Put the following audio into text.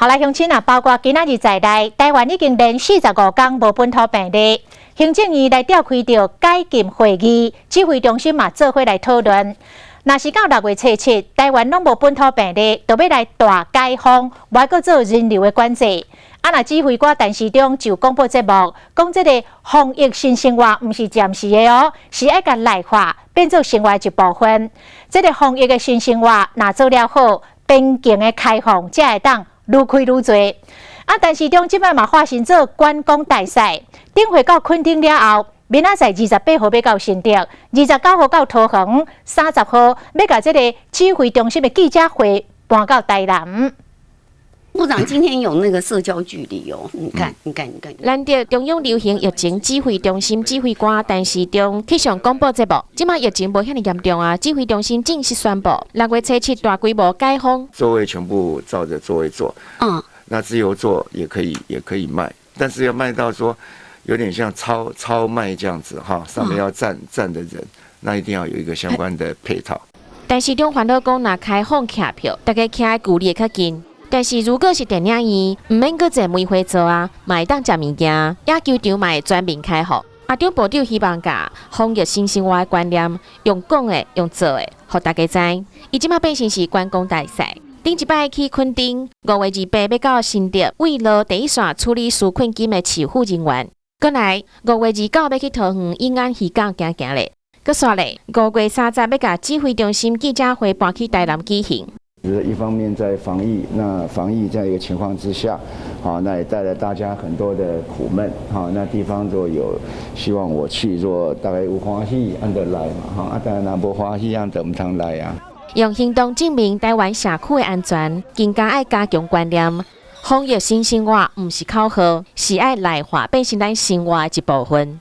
后来乡亲啊，包括今仔日在内，台湾已经连45天无本土病例。行政院来召开着改进会议，指挥中心嘛做伙来讨论。若是到6月初7，台湾拢无本土病例，就要来大解封，还搁做人流的管制。若指挥官陈时中就广播节目讲，这个防疫新生活毋是暂时的哦，是要甲内化变做生活一部分。这个防疫的新生活，若做了好，边境的开放才会当愈开愈多。陈时中即摆嘛化身做观光大赛，顶回到垦丁了后，明仔载28号要到新竹，29号到桃园，30号要甲这个指挥中心的记者会搬到台南。部长今天有那个社交距离哦，你看。咱着中央流行疫情指挥中心指挥官陈时中去上广播节目，即马疫情无遐尼严重啊，指挥中心正式宣布6月初7大规模解封，座位全部照着座位坐。那自由坐也可以卖，但是要卖到说有点像超卖这样子哈，上面要站的人，那一定要有一个相关的配套。陈时中烦恼讲，若开放徛票，大家徛的距离会较近。但是如果是电影院，唔免搁坐梅花座啊，嘛会当食物件，野球场嘛会全面开放。阿中部长希望甲防疫新生活的观念，用讲的、用做的，互大家知。伊即马变成是观光大赛。顶一摆去垦丁，5月28要到新竹慰劳第一线处理纾困金的持护人员。过来5月29要去桃园永安渔港行咧。搁煞咧5月30要甲指挥中心记者会搬去台南举行。一方面在防疫，那防疫这样一个情况之下，好，那也带来大家很多的苦闷，好，那地方若有希望我去，若大概有欢喜，按得来嘛，哈，当然若无欢喜，按得唔通来啊。用行动证明台湾社区的安全，更加爱加强观念。防疫新生活唔是口号，是爱内化变成咱生活的一部分。